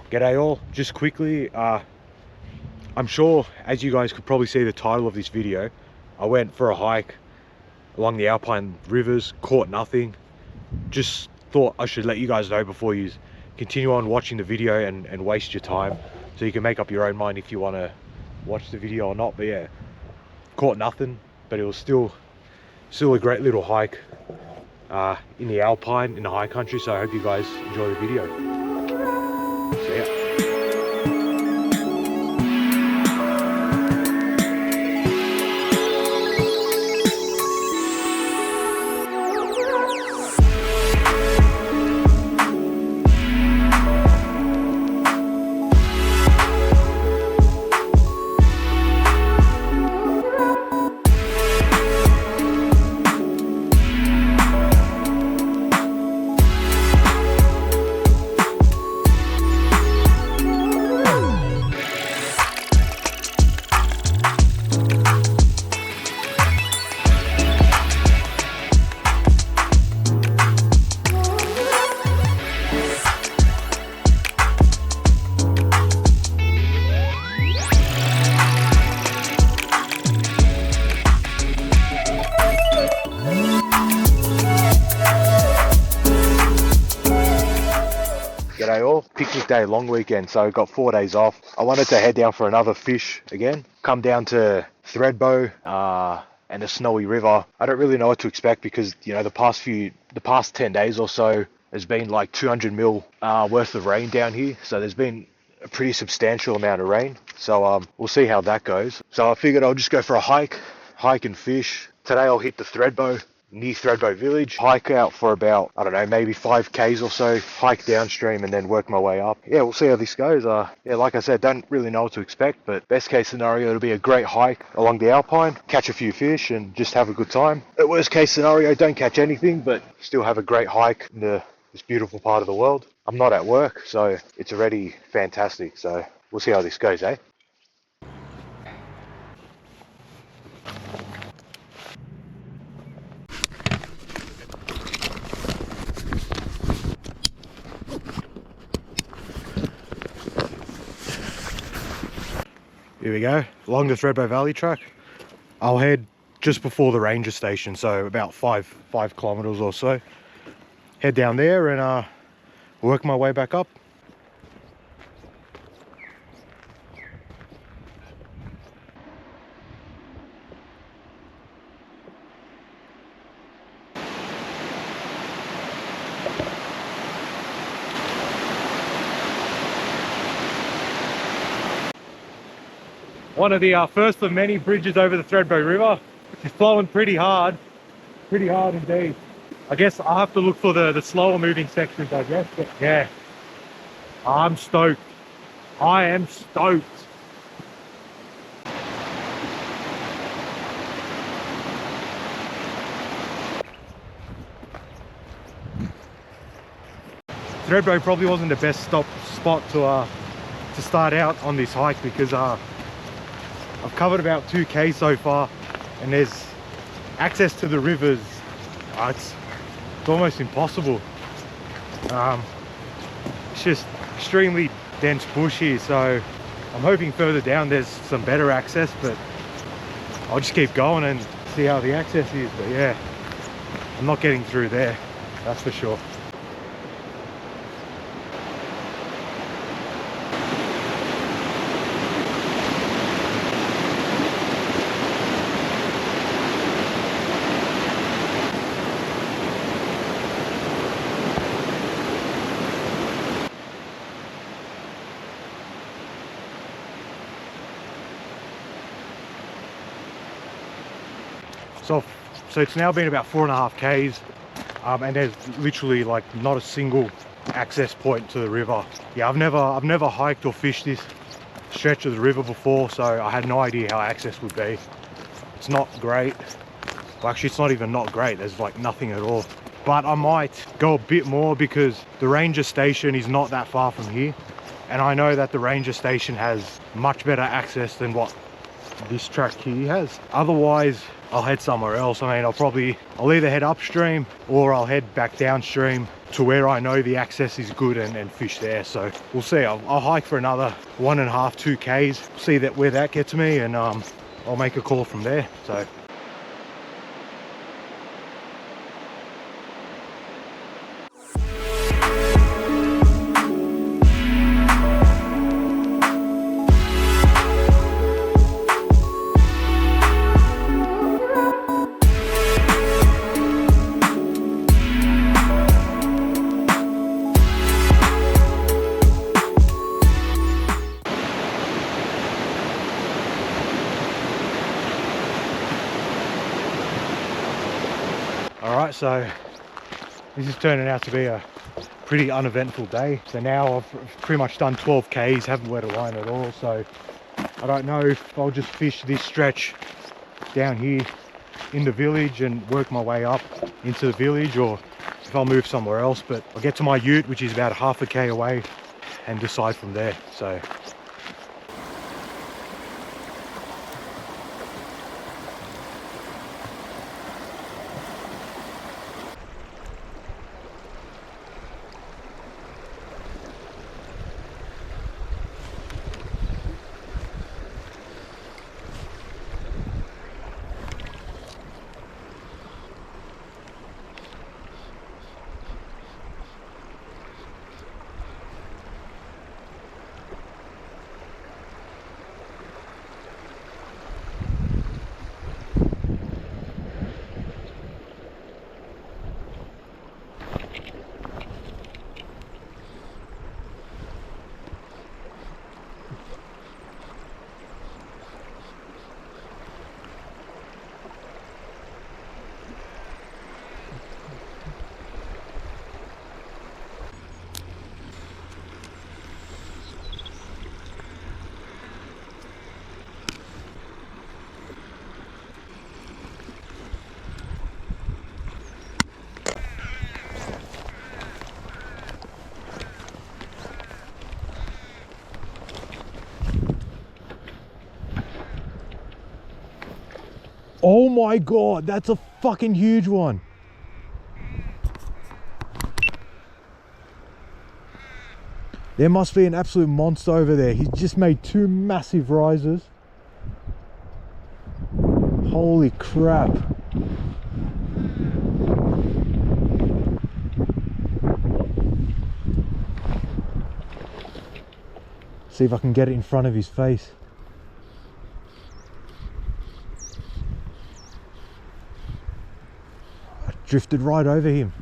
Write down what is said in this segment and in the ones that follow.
G'day all, just quickly, I'm sure as you guys could probably see the title of this video, I went for a hike along the Alpine rivers, caught nothing. Just thought I should let you guys know before you continue on watching the video and waste your time, so you can make up your own mind if you want to watch the video or not. But yeah, caught nothing, but it was still a great little hike in the Alpine, in the high country. So I hope you guys enjoy the video. See ya. G'day all, picnic day, long weekend, so got 4 days off. I wanted to head down for another fish again, come down to Thredbo and the Snowy River. I don't really know what to expect because, you know, the past 10 days or so there's been like 200 mil worth of rain down here, so there's been a pretty substantial amount of rain. So we'll see how that goes. So I figured I'll just go for a hike and fish. Today I'll hit the Thredbo, near Thredbo village, hike out for about, I don't know, maybe 5Ks or so, hike downstream and then work my way up. Yeah, we'll see how this goes. Yeah, like I said, don't really know what to expect, but best case scenario, it'll be a great hike along the Alpine, catch a few fish and just have a good time. At worst case scenario, don't catch anything, but still have a great hike in this beautiful part of the world. I'm not at work, so it's already fantastic. So we'll see how this goes, eh? Here we go, along the Thredbo Valley track. I'll head just before the ranger station, so about 5 kilometers or so. Head down there and work my way back up. One of the first of many bridges over the Thredbo River, which is flowing pretty hard indeed. I guess I'll have to look for the slower moving sections, I guess, but yeah, I'm stoked. I am stoked. Thredbo probably wasn't the best spot to start out on this hike because I've covered about 2K so far, and there's access to the rivers. It's almost impossible. It's just extremely dense bush here, so I'm hoping further down there's some better access, but I'll just keep going and see how the access is. But yeah, I'm not getting through there, that's for sure. So it's now been about 4.5 Ks, and there's literally like not a single access point to the river. Yeah, I've never hiked or fished this stretch of the river before, so I had no idea how access would be. It's not great. Well, actually, it's not even not great. There's like nothing at all. But I might go a bit more because the ranger station is not that far from here, and I know that the ranger station has much better access than what this track here has. Otherwise, I'll head somewhere else. I mean, I'll either head upstream or I'll head back downstream to where I know the access is good and fish there. So we'll see. I'll hike for another 1.5 2 k's, see where that gets me, and I'll make a call from there. So alright, so this is turning out to be a pretty uneventful day. So now I've pretty much done 12 k's, haven't wet a line at all, so I don't know if I'll just fish this stretch down here in the village and work my way up into the village, or if I'll move somewhere else. But I'll get to my ute, which is about 0.5 k away, and decide from there. So oh my god, that's a fucking huge one. There must be an absolute monster over there. He's just made 2 massive risers. Holy crap. See if I can get it in front of his face. Drifted right over him.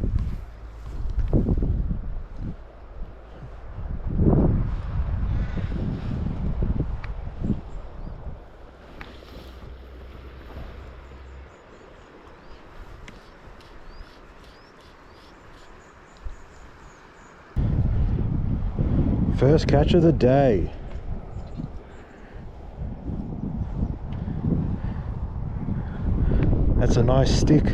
First catch of the day. That's a nice stick.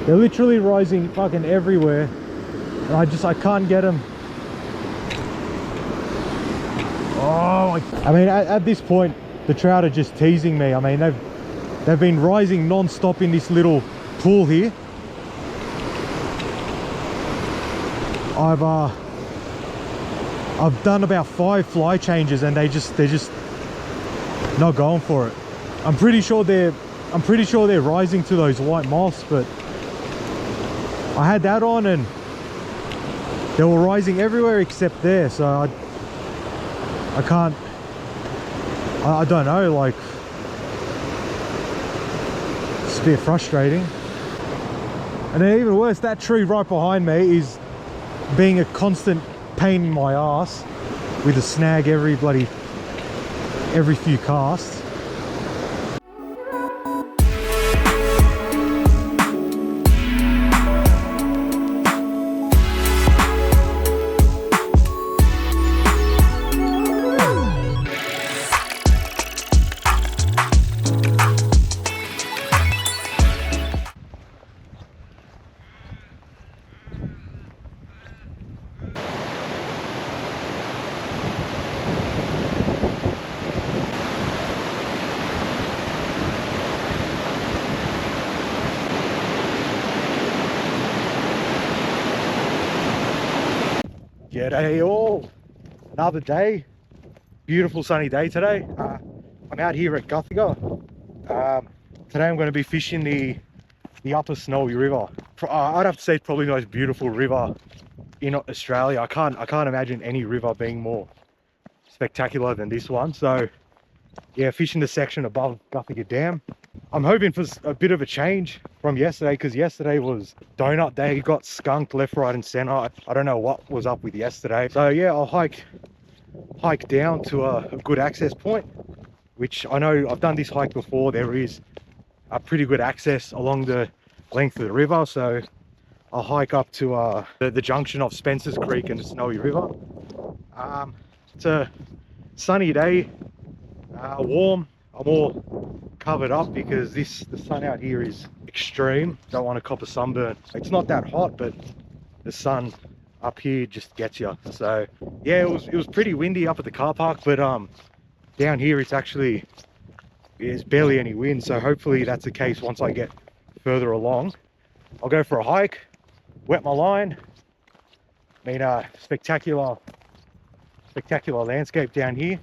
They're literally rising fucking everywhere, and I can't get them. Oh, I mean, at this point, the trout are just teasing me. I mean, they've been rising non-stop in this little pool here. I've done about 5 fly changes, and they're just not going for it. I'm pretty sure they're rising to those white moths, but I had that on and They were rising everywhere except there, so I can't, I don't know, like, it's a bit frustrating. And then even worse, that tree right behind me is being a constant pain in my ass with a snag every few casts. G'day all, another day, beautiful sunny day today. I'm out here at Guthiga. Today I'm going to be fishing the upper Snowy River. I'd have to say it's probably the most beautiful river in Australia. I can't imagine any river being more spectacular than this one. So yeah, fishing the section above Guthiga Dam. I'm hoping for a bit of a change from yesterday, because yesterday was donut day. Got skunked left, right and center. I don't know what was up with yesterday. So yeah, I'll hike down to a good access point, which I know I've done this hike before. There is a pretty good access along the length of the river. So I'll hike up to the junction of Spencer's Creek and the Snowy River. It's a sunny day, warm. I'm all covered up because the sun out here is extreme. Don't want to cop a sunburn. It's not that hot, but the sun up here just gets you. So yeah, it was pretty windy up at the car park, but down here there's barely any wind. So hopefully that's the case once I get further along. I'll go for a hike, wet my line. I mean, spectacular landscape down here.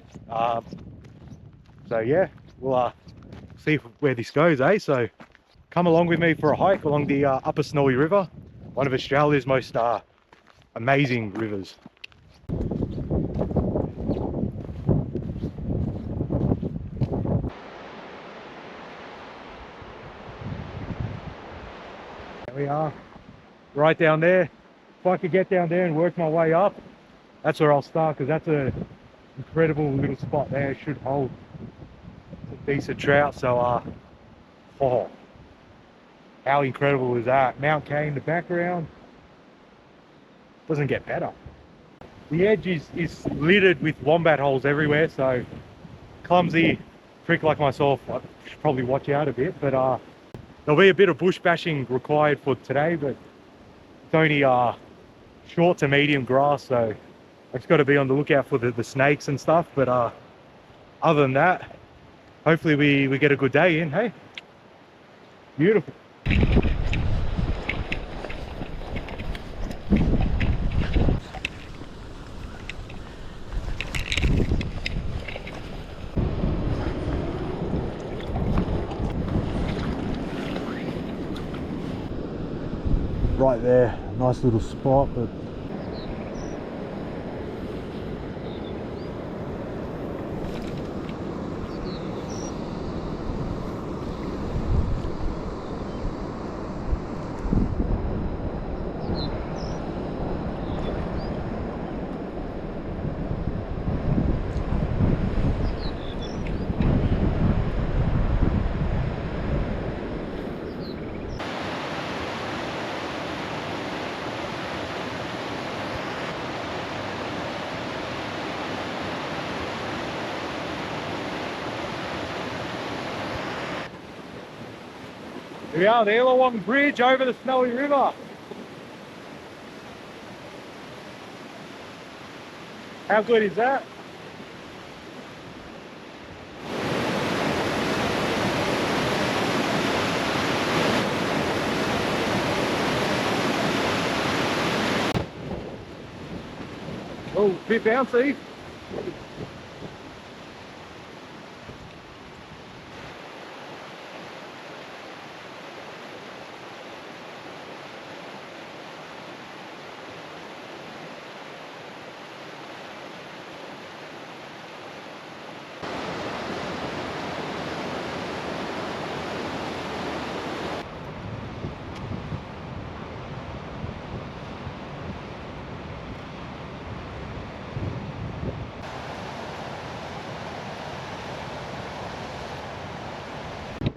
So yeah, we'll see where this goes, eh? So come along with me for a hike along the upper Snowy River, one of Australia's most amazing rivers. There we are, right down there. If I could get down there and work my way up, that's where I'll start, because that's a incredible little spot there. It should hold some decent trout. So oh, how incredible is that? Mount Kay in the background. Doesn't get better. The edge is littered with wombat holes everywhere, so clumsy prick like myself, I should probably watch out a bit. But there'll be a bit of bush bashing required for today, but it's only short to medium grass, so I've just got to be on the lookout for the snakes and stuff. But other than that, hopefully we get a good day in. Hey, beautiful. Right there, nice little spot, but here we are, the Illawong Bridge over the Snowy River. How good is that? Oh, bit bouncy.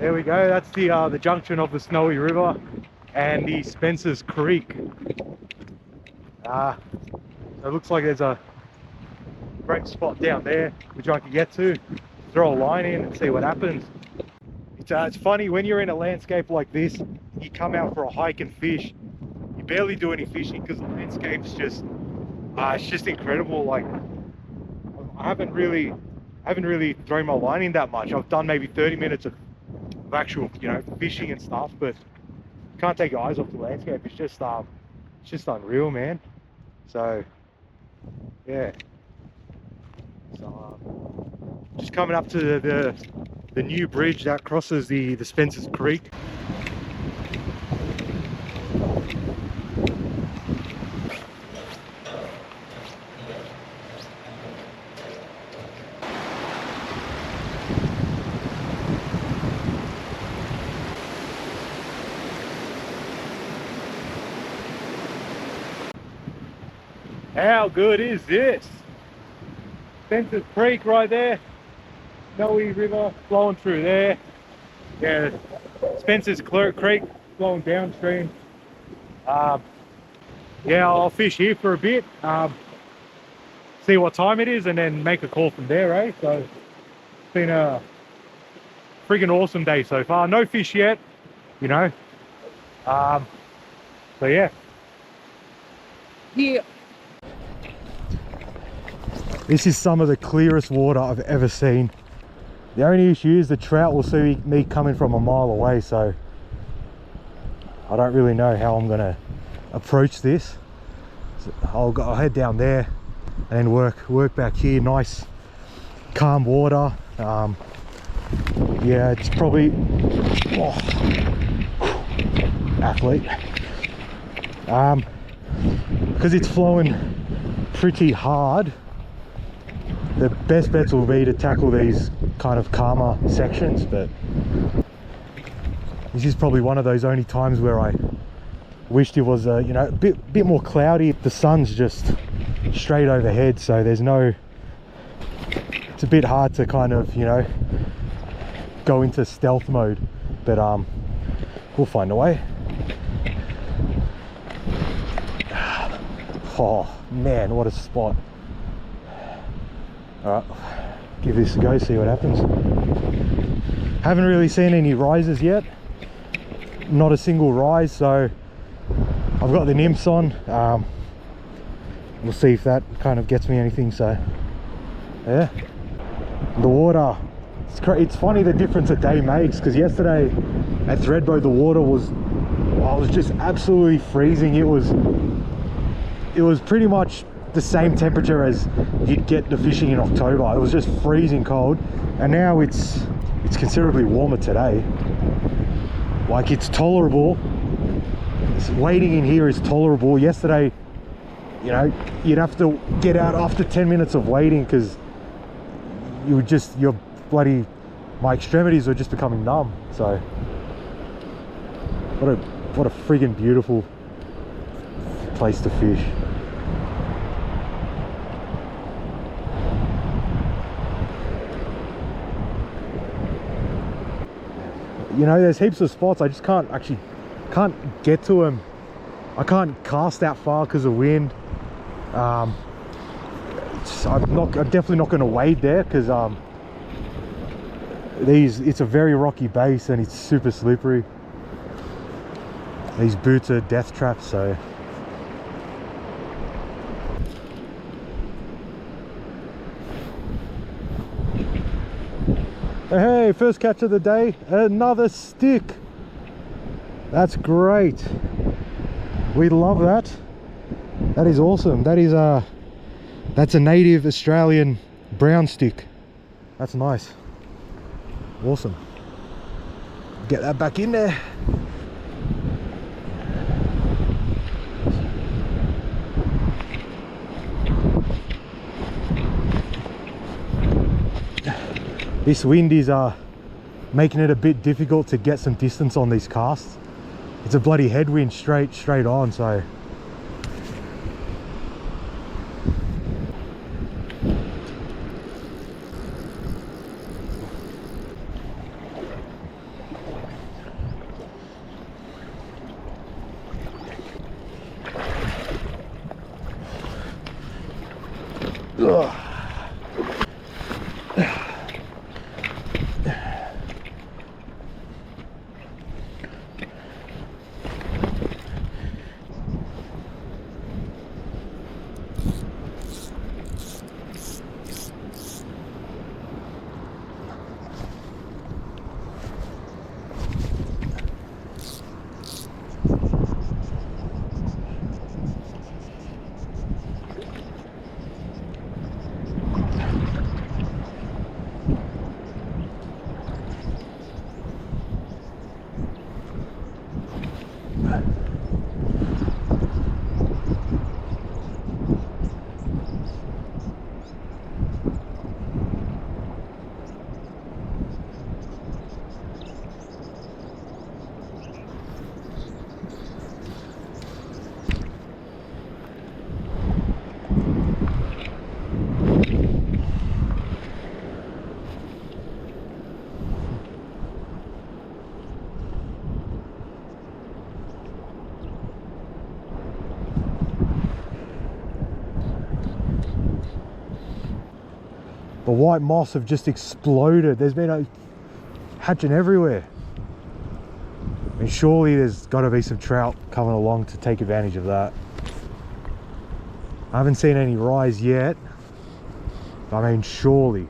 There we go. That's the junction of the Snowy River and the Spencer's Creek. So it looks like there's a great spot down there which I can get to, throw a line in and see what happens. It's funny when you're in a landscape like this, you come out for a hike and fish, you barely do any fishing because the landscape's just it's just incredible. Like I haven't really thrown my line in that much. I've done maybe 30 minutes of actual, you know, fishing and stuff, but you can't take your eyes off the landscape. It's just unreal, man. So yeah, so just coming up to the new bridge that crosses the Spencer's Creek. How good is this? Spencer's Creek right there. Snowy River flowing through there. Yeah, Spencer's Creek flowing downstream. Yeah, I'll fish here for a bit. See what time it is and then make a call from there, eh? So it's been a freaking awesome day so far. No fish yet, you know. So yeah. Yeah. This is some of the clearest water I've ever seen. The only issue is the trout will see me coming from a mile away, so I don't really know how I'm gonna approach this. So I'll head down there and then work back here. Nice calm water. Yeah, it's probably athlete. Because it's flowing pretty hard, the best bets will be to tackle these kind of calmer sections, but this is probably one of those only times where I wished it was you know, a bit more cloudy. The sun's just straight overhead, so there's no, it's a bit hard to kind of, you know, go into stealth mode, but we'll find a way. Oh man, what a spot. Alright, give this a go, see what happens. Haven't really seen any rises yet. Not a single rise, so I've got the nymphs on. We'll see if that kind of gets me anything, so yeah. The water, it's funny the difference a day makes, because yesterday at Thredbo the water was, oh, it was just absolutely freezing. It was pretty much the same temperature as you'd get the fishing in October. It was just freezing cold, and now it's considerably warmer today. Like, it's tolerable. Waiting in here is tolerable. Yesterday, you know, you'd have to get out after 10 minutes of waiting because you would just, my extremities were just becoming numb. So what a friggin' beautiful place to fish. You know, there's heaps of spots I just can't get to them. I can't cast that far because of wind. I'm definitely not going to wade there because it's a very rocky base and it's super slippery. These boots are death traps, so hey, first catch of the day, another stick. That's great. We love that. That is awesome. That's a native Australian brown stick. That's nice. Awesome. Get that back in there. This wind is making it a bit difficult to get some distance on these casts. It's a bloody headwind straight on, so Ugh. The white moss have just exploded. There's been a hatching everywhere. And surely there's got to be some trout coming along to take advantage of that. I haven't seen any rise yet. I mean, surely.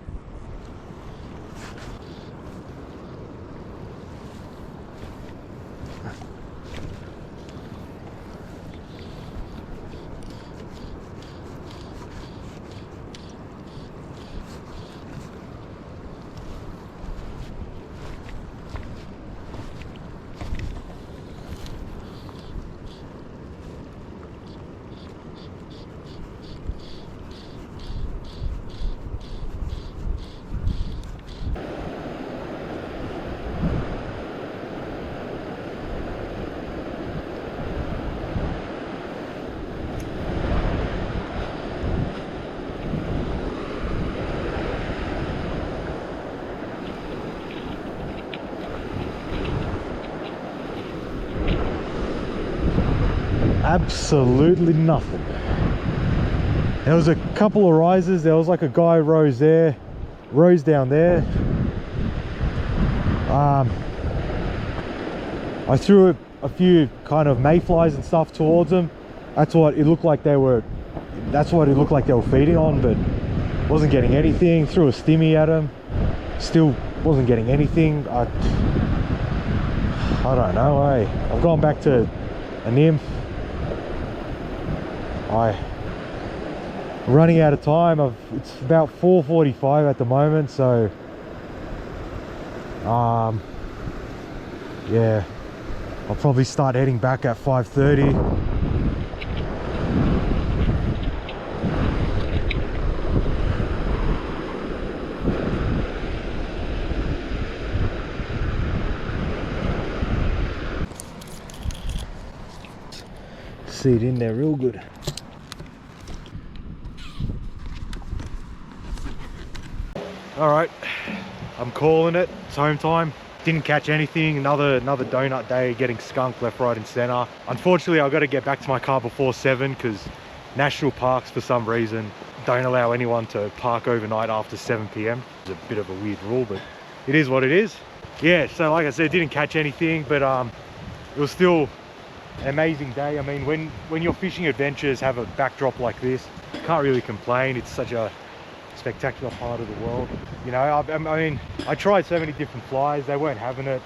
Absolutely nothing. There was a couple of rises. There was like a guy rose there, rose down there. I threw a few kind of mayflies and stuff towards them. That's what it looked like they were feeding on, but wasn't getting anything. Threw a stimmy at them, still wasn't getting anything. I don't know, I've gone back to a nymph. I'm running out of time. It's about 4:45 at the moment, so yeah, I'll probably start heading back at 5:30. See it in there real good. All right, I'm calling it. It's home time. Didn't catch anything. Another donut day, getting skunked left, right and center. Unfortunately, I've got to get back to my car before 7 because national parks for some reason don't allow anyone to park overnight after 7 p.m. It's a bit of a weird rule, but it is what it is. Yeah, so like I said, didn't catch anything, but it was still an amazing day. I mean, when your fishing adventures have a backdrop like this, you can't really complain. It's such a spectacular part of the world. You know, I mean, I tried so many different flies, they weren't having it.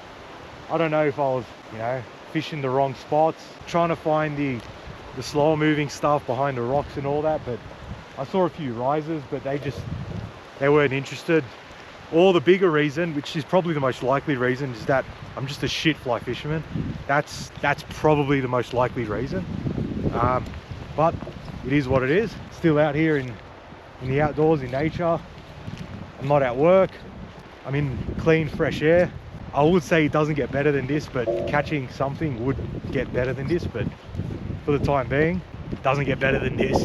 I don't know if I was, you know, fishing the wrong spots, trying to find the slower moving stuff behind the rocks and all that, but I saw a few risers, but they weren't interested. Or the bigger reason, which is probably the most likely reason, is that I'm just a shit fly fisherman. That's probably the most likely reason. But it is what it is. Still out here in the outdoors, in nature. I'm not at work. I'm in clean, fresh air. I would say it doesn't get better than this, but catching something would get better than this, but for the time being, it doesn't get better than this.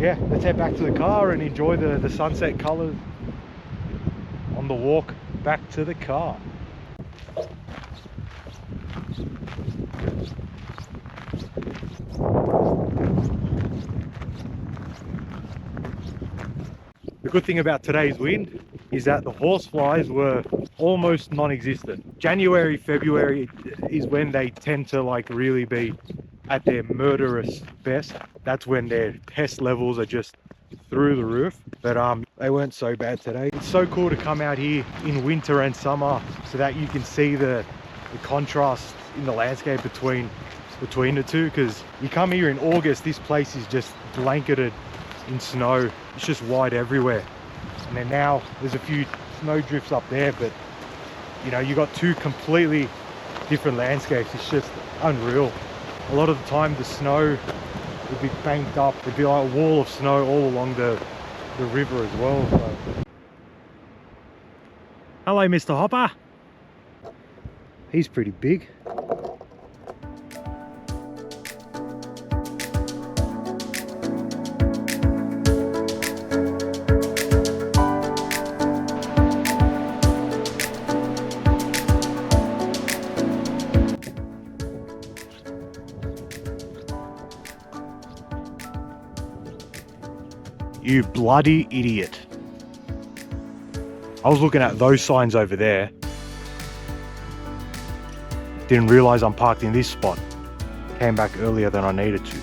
Yeah, let's head back to the car and enjoy the sunset colors on the walk back to the car. The good thing about today's wind is that the horseflies were almost non-existent. January, February is when they tend to like really be at their murderous best. That's when their pest levels are just through the roof. But they weren't so bad today. It's so cool to come out here in winter and summer so that you can see the contrast in the landscape between the two, because you come here in August, this place is just blanketed in snow. It's just white everywhere. And then now there's a few snow drifts up there, but you know, you got two completely different landscapes. It's just unreal. A lot of the time the snow would be banked up. There'd be like a wall of snow all along the river as well. So. Hello, Mr. Hopper. He's pretty big. You bloody idiot. I was looking at those signs over there. Didn't realize I'm parked in this spot. Came back earlier than I needed to.